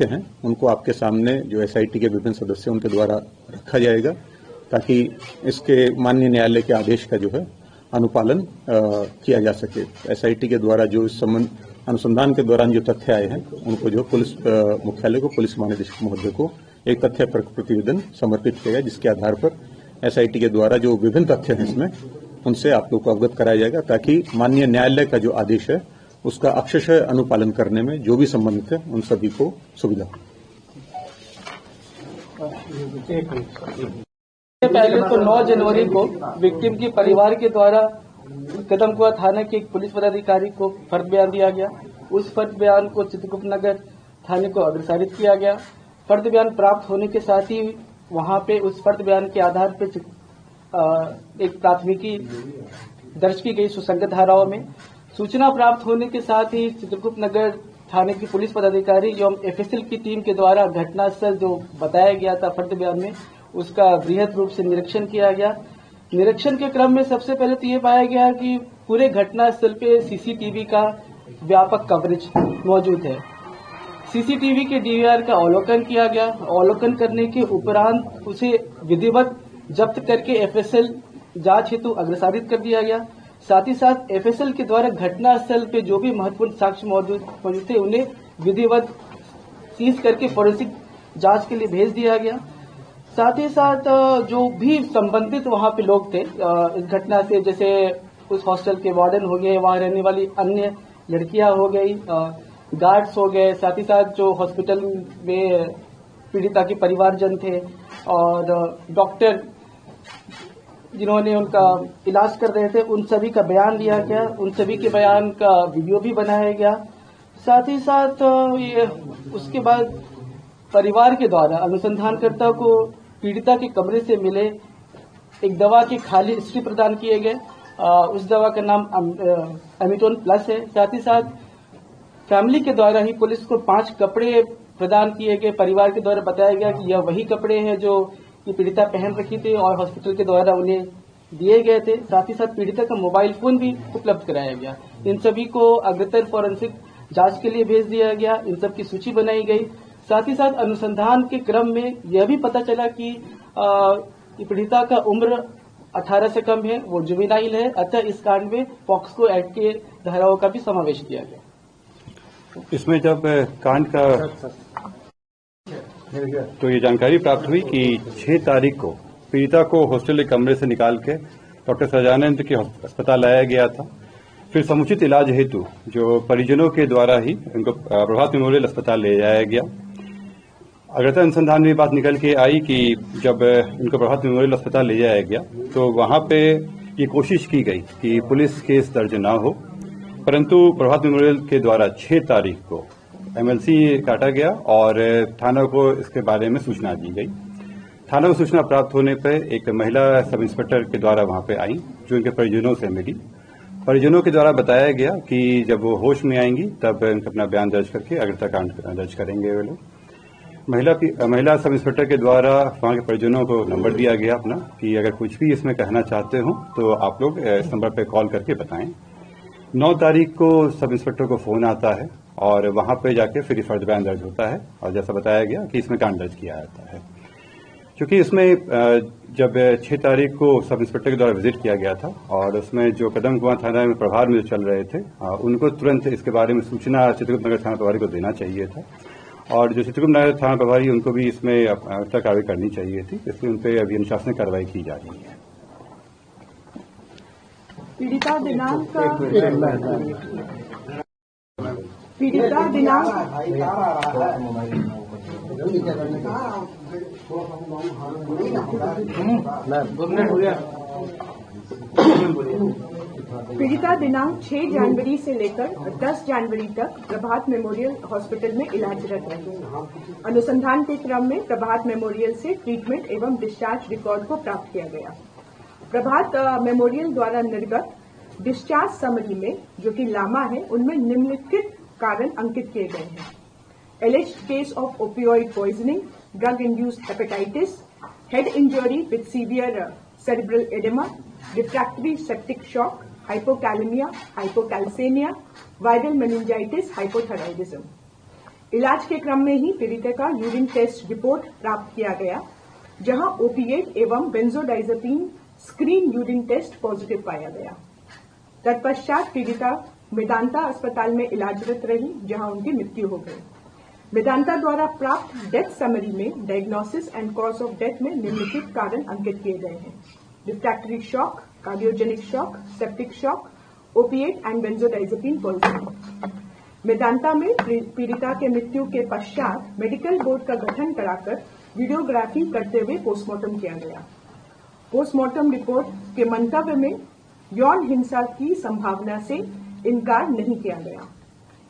तथ्य हैं उनको आपके सामने जो एसआईटी के विभिन्न सदस्य उनके द्वारा रखा जाएगा, ताकि इसके माननीय न्यायालय के आदेश का जो है अनुपालन किया जा सके। एसआईटी के द्वारा जो इस संबंध अनुसंधान के दौरान जो तथ्य आए हैं उनको जो पुलिस मुख्यालय को, पुलिस महानिदेशक महोदय को एक तथ्य प्रतिवेदन समर्पित किया गया, जिसके आधार पर एसआईटी के द्वारा जो विभिन्न तथ्य हैं इसमें उनसे आप लोग को अवगत कराया जाएगा, ताकि माननीय न्यायालय का जो आदेश है उसका अक्षरशः अनुपालन करने में जो भी संबंधित है उन सभी को सुविधा हो। पहले तो 9 जनवरी को विक्टिम के परिवार के द्वारा कदमकुआं थाने के एक पुलिस पदाधिकारी को फर्द बयान दिया गया। उस फर्द बयान को चित्रगुप्त नगर थाने को अग्रसारित किया गया। फर्द बयान प्राप्त होने के साथ ही वहां पे उस फर्द बयान के आधार पर एक प्राथमिकी दर्ज की गई सुसंगत धाराओं में। सूचना प्राप्त होने के साथ ही चित्रगुप्त नगर थाने की पुलिस पदाधिकारी एवं एफएसएल की टीम के द्वारा घटनास्थल जो बताया गया था फर्द बयान में, उसका बृहद रूप से निरीक्षण किया गया। निरीक्षण के क्रम में सबसे पहले तो ये पाया गया कि पूरे घटनास्थल पे सीसीटीवी का व्यापक कवरेज मौजूद है। सीसीटीवी के डीवीआर का अवलोकन किया गया। अवलोकन करने के उपरांत उसे विधिवत जब्त करके एफएसएल जांच हेतु अग्रसारित कर दिया गया। साथ ही साथ एफएसएल के द्वारा घटनास्थल पे जो भी महत्वपूर्ण साक्ष्य मौजूद थे उन्हें विधिवत सीज करके फोरेंसिक जांच के लिए भेज दिया गया। साथ ही साथ जो भी संबंधित वहां पे लोग थे इस घटना से, जैसे उस हॉस्टल के वार्डन हो गए, वहां रहने वाली अन्य लड़कियां हो गई, गार्ड्स हो गए, साथ ही साथ जो हॉस्पिटल में पीड़िता के परिवारजन थे और डॉक्टर जिन्होंने उनका इलाज कर रहे थे, उन सभी का बयान लिया गया। उन सभी के बयान का वीडियो भी बनाया गया। साथ ही साथ ये उसके बाद परिवार के द्वारा अनुसंधानकर्ता को पीड़िता के कमरे से मिले एक दवा के खाली स्ट्रिप प्रदान किए गए। उस दवा का नाम एमिटोन प्लस है। साथ ही साथ फैमिली के द्वारा ही पुलिस को 5 कपड़े प्रदान किए गए। परिवार के द्वारा बताया गया कि यह वही कपड़े हैं जो ये पीड़िता पहन रखी थी और हॉस्पिटल के द्वारा उन्हें दिए गए थे। साथ ही साथ पीड़िता का मोबाइल फोन भी उपलब्ध कराया गया। इन सभी को अग्रतर फोरेंसिक जांच के लिए भेज दिया गया। इन सब की सूची बनाई गई। साथ ही साथ अनुसंधान के क्रम में यह भी पता चला कि पीड़िता का उम्र 18 से कम है, वो जुवेनाइल है। अतः इस कांड में पॉक्सो एक्ट के धाराओं का भी समावेश किया गया। इसमें जब कांड का तो ये जानकारी प्राप्त हुई कि 6 तारीख को पीड़िता को हॉस्टल के कमरे से निकाल के डॉक्टर सजानंद के अस्पताल लाया गया था। फिर समुचित इलाज हेतु जो परिजनों के द्वारा ही उनको प्रभात मेमोरियल अस्पताल ले जाया गया। अग्रतर अनुसंधान में बात निकल के आई कि जब इनको प्रभात मेमोरियल अस्पताल ले जाया गया तो वहां पे ये कोशिश की गई कि पुलिस केस दर्ज ना हो, परंतु प्रभात मेमोरियल के द्वारा 6 तारीख को एमएलसी काटा गया और थाना को इसके बारे में सूचना दी गई। थाना को सूचना प्राप्त होने पर एक महिला सब इंस्पेक्टर के द्वारा वहां पे आई, जो इनके परिजनों से मिली। परिजनों के द्वारा बताया गया कि जब वो होश में आएंगी तब इनका अपना बयान दर्ज करके अग्रता कांड दर्ज करेंगे वे लोग। महिला सब इंस्पेक्टर के द्वारा वहां के परिजनों को नंबर दिया गया अपना कि अगर कुछ भी इसमें कहना चाहते हो तो आप लोग इस नंबर पर कॉल करके बताएं। 9 तारीख को सब इंस्पेक्टर को फोन आता है और वहां पे जाके फिर फर्द बयान दर्ज होता है और जैसा बताया गया कि इसमें कांड दर्ज किया जाता है। क्योंकि इसमें जब 6 तारीख को सब इंस्पेक्टर के द्वारा विजिट किया गया था और उसमें जो कदमकुआं थाना में प्रभार में जो चल रहे थे उनको तुरंत इसके बारे में सूचना चित्रगुप्त नगर थाना प्रभारी को देना चाहिए था और जो चित्रगुप्त नगर थाना प्रभारी उनको भी इसमें कार्रवाई करनी चाहिए थी, इसलिए उन पर अभी अनुशासनिक कार्रवाई की जा रही है। पीड़िता दिनांक पीड़िता दिनांक 6 जनवरी से लेकर 10 जनवरी तक प्रभात मेमोरियल हॉस्पिटल में इलाजरत रही। अनुसंधान के क्रम में प्रभात मेमोरियल से ट्रीटमेंट एवं डिस्चार्ज रिकॉर्ड को प्राप्त किया गया। प्रभात मेमोरियल द्वारा निर्गत डिस्चार्ज समरी में जो कि लामा है, उनमें निम्नलिखित कारण अंकित किए गए हैं: alleged case of opioid poisoning, drug induced hepatitis, head injury with severe cerebral edema, refractory septic shock, hypokalemia, hypocalcemia, viral meningitis, hypothyroidism. इलाज के क्रम में ही पीड़िता का यूरिन टेस्ट रिपोर्ट प्राप्त किया गया, जहां ओपिएट एवं benzodiazepine screen urine test positive पाया गया। तत्पश्चात पीड़िता मेदांता अस्पताल में इलाजरत रही, जहां उनकी मृत्यु हो गई। मेदांता द्वारा प्राप्त डेथ समरी में diagnosis and cause of death में निम्नलिखित कारण अंकित किए गए हैं: refractory shock, cardiogenic shock, septic shock, opiate and benzodiazepine poisoning. Medanta में पीड़िता के मृत्यु के पश्चात मेडिकल बोर्ड का गठन कराकर वीडियोग्राफी करते हुए पोस्टमार्टम किया गया। पोस्टमार्टम रिपोर्ट के मंतव्य में यौन हिंसा की संभावना से इनकार नहीं किया गया।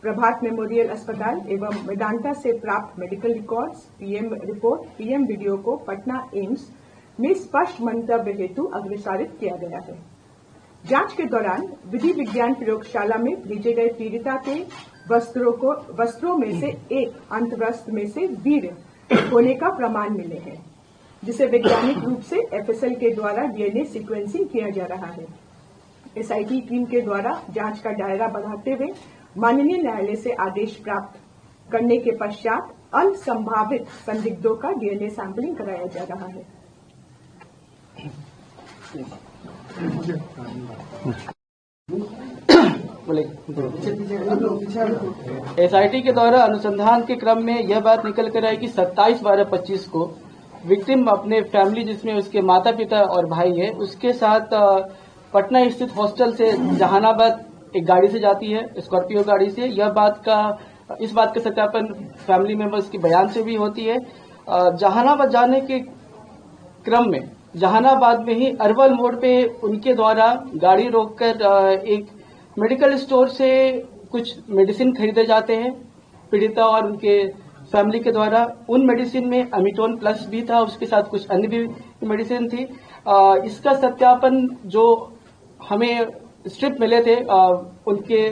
प्रभात मेमोरियल अस्पताल एवं मेदांता से प्राप्त medical records, PM report, PM video को पटना एम्स में स्पष्ट मंतव्य हेतु अग्रेसारित किया गया है। जांच के दौरान विधि विज्ञान प्रयोगशाला में भेजे गए पीड़िता के वस्त्रों में से एक अंतवस्त्र में से वीर्य होने का प्रमाण मिले हैं, जिसे वैज्ञानिक रूप से एफएसएल के द्वारा डीएनए सीक्वेंसिंग किया जा रहा है। एसआईटी टीम के द्वारा जांच का दायरा बढ़ाते हुए माननीय न्यायालय से आदेश प्राप्त करने के पश्चात अन्य संभावित संदिग्धों का डीएनए सैंपलिंग कराया जा रहा है। एसआईटी के द्वारा अनुसंधान के क्रम में यह बात निकल कर आई कि 27/12/25 को विक्टिम अपने फैमिली, जिसमें उसके माता पिता और भाई है, उसके साथ पटना स्थित हॉस्टल से जहानाबाद एक गाड़ी से जाती है, स्कॉर्पियो गाड़ी से। इस बात का सत्यापन फैमिली मेंबर्स के बयान से भी होती है। जहानाबाद जाने के क्रम में जहानाबाद में ही अरवल मोड़ पे उनके द्वारा गाड़ी रोककर एक मेडिकल स्टोर से कुछ मेडिसिन खरीदे जाते हैं पीड़िता और उनके फैमिली के द्वारा। उन मेडिसिन में अमिटोन प्लस भी था, उसके साथ कुछ अन्य भी मेडिसिन थी। इसका सत्यापन जो हमें स्ट्रिप मिले थे उनके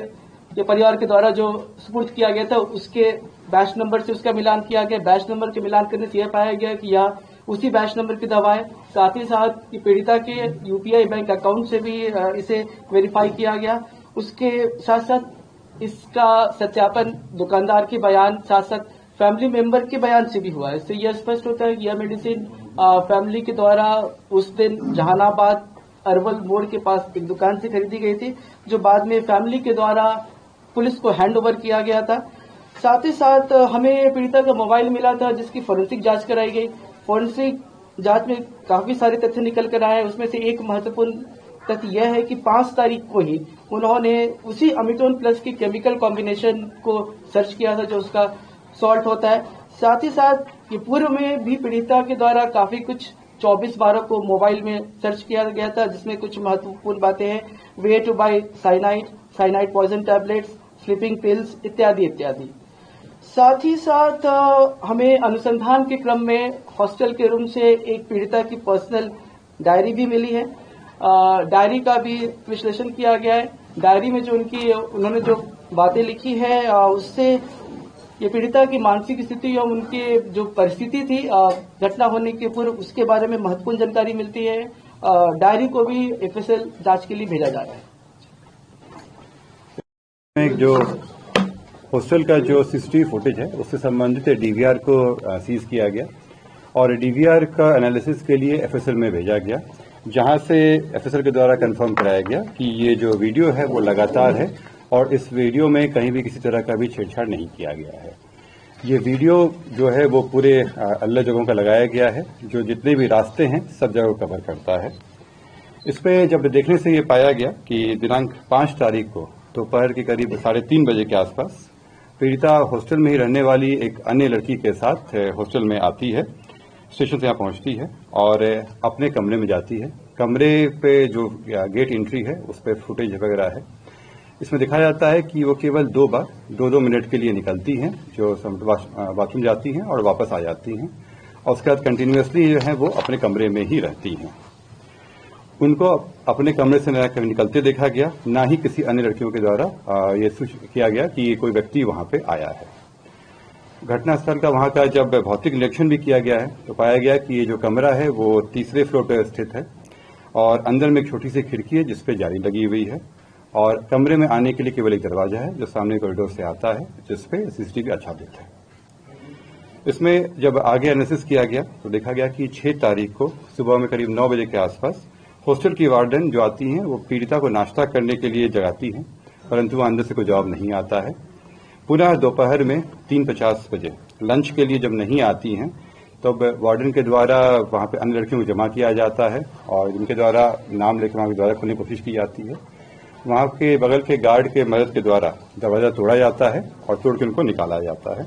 परिवार के द्वारा जो सुपुर्द किया गया था, उसके बैच नंबर से उसका मिलान किया गया। बैच नंबर के मिलान करने से यह पाया गया कि यह उसी बैच नंबर की दवा है। साथ ही साथ पीड़िता के यूपीआई बैंक अकाउंट से भी इसे वेरीफाई किया गया। उसके साथ साथ इसका सत्यापन दुकानदार के बयान, साथ साथ फैमिली मेंबर के बयान से भी हुआ है। इससे यह स्पष्ट होता है कि यह मेडिसिन फैमिली के द्वारा उस दिन जहानाबाद अरवल मोड़ के पास एक दुकान से खरीदी गई थी, जो बाद में फैमिली के द्वारा पुलिस को हैंड ओवर किया गया था। साथ ही साथ हमें पीड़िता का मोबाइल मिला था, जिसकी फोरेंसिक जांच कराई गई। फोरेंसिक जांच में काफी सारे तथ्य निकल कर आए। उसमें से एक महत्वपूर्ण तथ्य यह है कि 5 तारीख को ही उन्होंने उसी अमिटोन प्लस की केमिकल कॉम्बिनेशन को सर्च किया था, जो उसका सॉल्ट होता है। साथ ही साथ ये पूर्व में भी पीड़िता के द्वारा काफी कुछ 24/12 को मोबाइल में सर्च किया गया था, जिसमें कुछ महत्वपूर्ण बातें हैं: way to buy cyanide poison tablets, sleeping pills इत्यादि इत्यादि। साथ ही साथ हमें अनुसंधान के क्रम में हॉस्टल के रूम से एक पीड़िता की पर्सनल डायरी भी मिली है। डायरी का भी विश्लेषण किया गया है। डायरी में जो उन्होंने जो बातें लिखी है, उससे ये पीड़िता की मानसिक स्थिति और उनकी जो परिस्थिति थी घटना होने के पूर्व, उसके बारे में महत्वपूर्ण जानकारी मिलती है। डायरी को भी एफएसएल जांच के लिए भेजा जा रहा है। जो हॉस्टल का जो सीसीटीवी फुटेज है, उससे संबंधित डीवीआर को सीज किया गया और डीवीआर का एनालिसिस के लिए एफएसएल में भेजा गया, जहां से एफएसएल के द्वारा कंफर्म कराया गया कि ये जो वीडियो है वो लगातार है और इस वीडियो में कहीं भी किसी तरह का भी छेड़छाड़ नहीं किया गया है। ये वीडियो जो है वो पूरे अल्लाह जगहों का लगाया गया है, जो जितने भी रास्ते हैं सब जगह कवर करता है। इसमें जब देखने से ये पाया गया कि दिनांक 5 तारीख को दोपहर के करीब 3:30 बजे के आसपास पीड़िता हॉस्टल में ही रहने वाली एक अन्य लड़की के साथ हॉस्टल में आती है, स्टेशन से यहाँ पहुंचती है और अपने कमरे में जाती है। कमरे पे जो गेट एंट्री है उस पर फुटेज वगैरह है। इसमें दिखाया जाता है कि वो केवल 2 बार 2-2 मिनट के लिए निकलती हैं, जो बाथरूम जाती हैं और वापस आ जाती हैं, और उसके बाद कंटिन्यूअसली जो है वो अपने कमरे में ही रहती हैं। उनको अपने कमरे से निकलते देखा गया, ना ही किसी अन्य लड़कियों के द्वारा ये सूचित किया गया कि कोई व्यक्ति वहां पे आया है। घटनास्थल का वहां का जब भौतिक निरीक्षण भी किया गया है तो पाया गया कि ये जो कमरा है वो 3रे फ्लोर पर स्थित है और अंदर में एक छोटी सी खिड़की है जिसपे जाली लगी हुई है और कमरे में आने के लिए केवल एक दरवाजा है जो सामने कॉरिडोर से आता है, जिसपे सीसीटीवी आच्छादित है। इसमें जब आगे एनालिसिस किया गया तो देखा गया कि 6 तारीख को सुबह में करीब 9 बजे के आसपास हॉस्टल की वार्डन जो आती हैं वो पीड़िता को नाश्ता करने के लिए जगाती हैं, परंतु वह अंदर से कोई जवाब नहीं आता है। पुनः दोपहर में 3:50 बजे लंच के लिए जब नहीं आती हैं तब वार्डन के द्वारा वहां पे अन्य लड़कियों को जमा किया जाता है और इनके द्वारा नाम लेकर वहां के द्वारा खोलने की कोशिश की जाती है। वहां के बगल के गार्ड के मदद के द्वारा दरवाजा तोड़ा जाता है और तोड़ के उनको निकाला जाता है।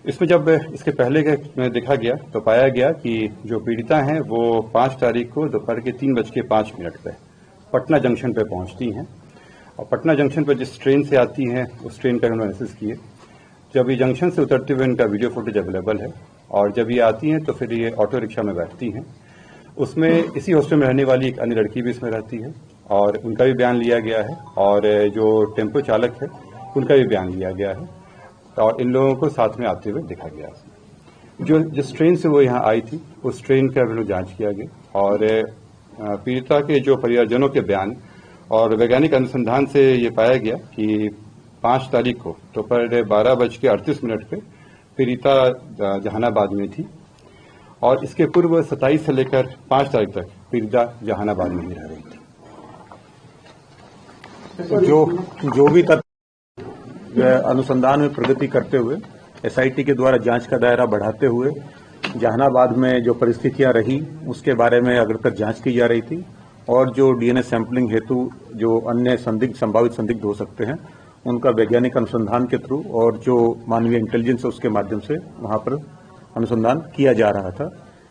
इसमें जब इसके पहले में देखा गया तो पाया गया कि जो पीड़िता हैं वो 5 तारीख को दोपहर के 3:05 पे पटना जंक्शन पे पहुंचती हैं और पटना जंक्शन पर जिस ट्रेन से आती हैं उस ट्रेन का उन्होंने एनालिसिस किए। जब ये जंक्शन से उतरते हुए इनका वीडियो फुटेज अवेलेबल है और जब ये आती हैं तो फिर ये ऑटो रिक्शा में बैठती हैं। उसमें इसी हॉस्टल में रहने वाली एक अन्य लड़की भी इसमें रहती है और उनका भी बयान लिया गया है और जो टेम्पो चालक है उनका भी बयान लिया गया है और इन लोगों को साथ में आते हुए देखा गया। जो जिस ट्रेन से वो यहाँ आई थी उस ट्रेन का भी लोग जांच किया गया और पीड़िता के जो परिवारजनों के बयान और वैज्ञानिक अनुसंधान से ये पाया गया कि 5 तारीख को दोपहर 12:38 पे पीड़िता जहानाबाद में थी और इसके पूर्व 27 से लेकर 5 तारीख तक पीड़िता जहानाबाद में ही रह रही थी। जो भी तथ्य अनुसंधान में प्रगति करते हुए एसआईटी के द्वारा जांच का दायरा बढ़ाते हुए जहानाबाद में जो परिस्थितियां रही उसके बारे में अग्रतर जांच की जा रही थी और जो डीएनए सैंपलिंग हेतु जो अन्य संभावित संदिग्ध हो सकते हैं उनका वैज्ञानिक अनुसंधान के थ्रू और जो मानवीय इंटेलिजेंस है उसके माध्यम से वहां पर अनुसंधान किया जा रहा था।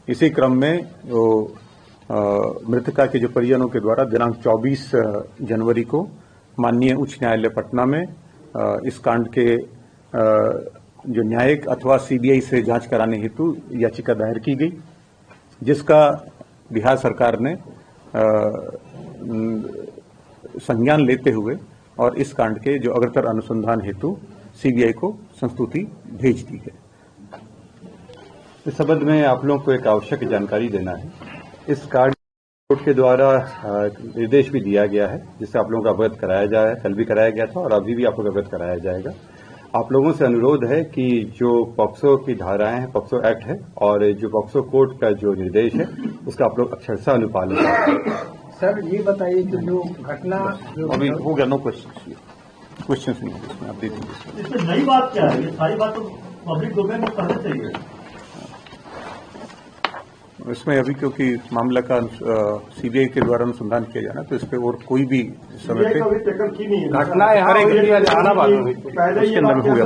इसी क्रम में मृतका के जो परिजनों के द्वारा दिनांक 24 जनवरी को माननीय उच्च न्यायालय पटना में इस कांड के जो न्यायिक अथवा सीबीआई से जांच कराने हेतु याचिका दायर की गई, जिसका बिहार सरकार ने संज्ञान लेते हुए और इस कांड के जो अग्रतर अनुसंधान हेतु सीबीआई को संस्तुति भेज दी है। इस संबंध में आप लोगों को एक आवश्यक जानकारी देना है। इस कांड कोर्ट के द्वारा निर्देश भी दिया गया है जिससे आप लोगों को अवगत कराया जाए। कल भी कराया गया था और अभी भी आप लोग अवगत कराया जाएगा। आप लोगों से अनुरोध है कि जो पॉक्सो की धाराएं हैं, पॉक्सो एक्ट है और जो पॉक्सो कोर्ट का जो निर्देश है उसका आप लोग अक्षरशः अनुपालन करें। सर ये बताइए कि जो घटना अभी हो गया, नो क्वेश्चन नहीं है इसमें, आप दे दीजिए। इसमें नई बात क्या है? ये सारी बात तो पब्लिक डोमेन में पहले चाहिए। इसमें अभी क्योंकि मामला का सीबीआई के द्वारा अनुसंधान किया जाना तो इस पर और कोई भी समय पे घटना यहाँ उसके अंदर हो गया।